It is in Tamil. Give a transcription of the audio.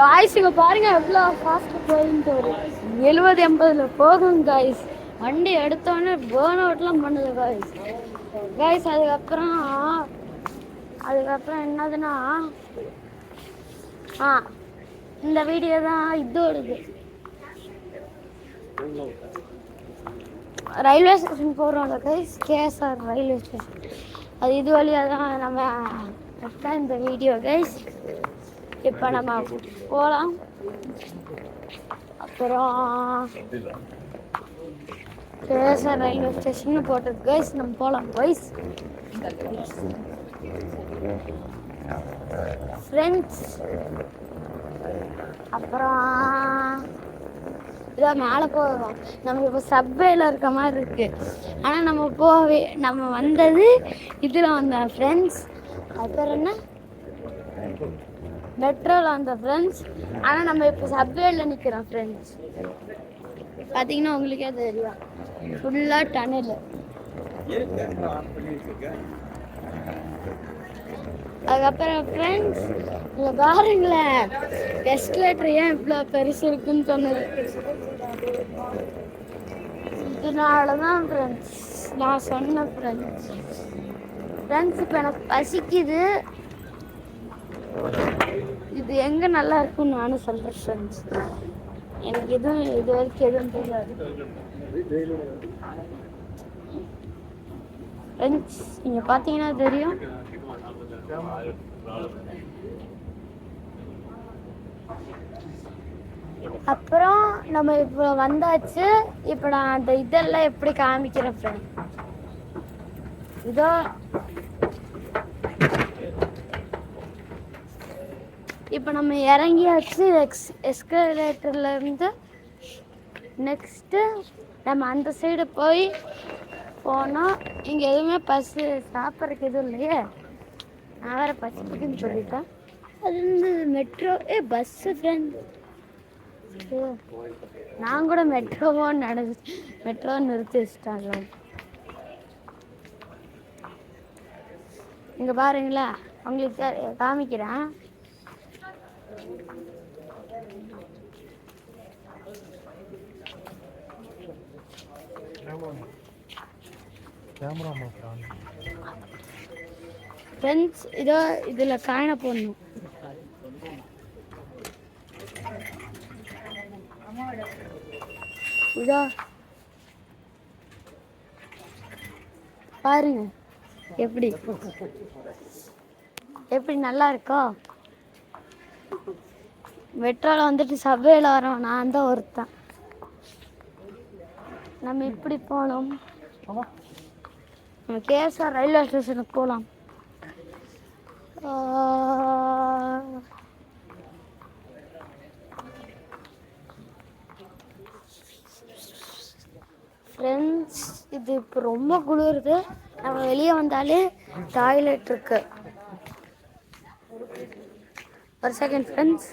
காய்ஸ் இங்க பாருங்க எவ்வளோ ஃபாஸ்ட் போயிட்டு வரும். 70-80 போகும் காய்ஸ். வண்டி எடுத்தோடனே பேர்ன் அவுட்லாம் பண்ணுது காய்ஸ். காய்ஸ் அதுக்கப்புறம் என்னதுன்னா இந்த வீடியோ தான் இதோடுது. ரயில்வே ஸ்டேஷன் போகிறோம்ல கைஸ், கேஎஸ்ஆர் ரயில்வே ஸ்டேஷன். அது இது வழியாக தான் நம்ம எடுத்தா இந்த வீடியோ கைஸ். இப்போ நம்ம போகலாம். அப்புறம் கேஎஸ்ஆர் ரயில்வே ஸ்டேஷன் போட்டது கைஸ். நம்ம போகலாம் கைஸ். ஃப்ரெண்ட்ஸ் அப்புறம் இதான் மேலே போகிறோம். நம்ம இப்போ சப்வேல இருக்க மாதிரி இருக்கு. ஆனால் நம்ம வந்தது இதில் வந்தோம் ஃப்ரெண்ட்ஸ். அப்புறம் என்ன மெட்ரோவில் வந்த ஃப்ரெண்ட்ஸ். ஆனால் நம்ம இப்போ சப்வேல நிற்கிறோம் ஃப்ரெண்ட்ஸ். பார்த்தீங்கன்னா உங்களுக்கே தெரியும் ஃபுல்லாக டனல். அதுக்கப்புறம் ஃப்ரெண்ட்ஸ் இங்கே பாருங்களேன், எஸ்கலேட்டர் ஏன் இவ்வளோ பெருசு இருக்குன்னு சொன்னது இதனால தான் ஃப்ரெண்ட்ஸ் நான் சொன்னேன் ஃப்ரெண்ட்ஸ். இப்போ எனக்கு பசிக்குது. இது எங்கே நல்லா இருக்குன்னு நானும் சொல்கிறேன் ஃப்ரெண்ட்ஸ். எனக்கு இது வரைக்கும் எதுவும் தெரியாது ஃப்ரெண்ட்ஸ். நீங்கள் பார்த்தீங்கன்னா தெரியும். அப்புறம் நம்ம இப்போ வந்தாச்சு. இப்போ நான் அந்த இதெல்லாம் எப்படி காமிக்கிறேன் ஃப்ரெண்ட். இதோ இப்போ நம்ம இறங்கியாச்சு எஸ்கலேட்டர்ல இருந்து. நெக்ஸ்ட்டு நம்ம அந்த சைடு போனோம். இங்கே எதுவுமே பஸ்ஸு சாப்பிட்றதுக்கு எதுவும் இல்லையே. நான் வேறு பசிக்குன்னு சொல்லிட்டேன். அது வந்து மெட்ரோ பஸ்ஸு ஃப்ரெண்ட். நான் கூட மெட்ரோன்னு நிறுத்தி வச்சுட்டாங்க. இங்கே பாருங்களா, உங்களுக்கு காமிக்கிறேன். ஃப்ரெண்ட்ஸ் இதோ இதில் காயினை போடணும். இதோ பாருங்க எப்படி நல்லா இருக்கோ. மெட்ரோவில் வந்துட்டு சப்வேல வரோம். நான் தான் ஒருத்தன். நம்ம இப்படி போனோம். நம்ம கேஎஸ்ஆர் ரயில்வே ஸ்டேஷனுக்கு போகலாம். ஃப்ரெண்ட்ஸ் இது இப்போ ரொம்ப குளிருது. நம்ம வெளியே வந்தாலே டாய்லெட் இருக்கு. ஒரு செகண்ட் ஃப்ரெண்ட்ஸ்.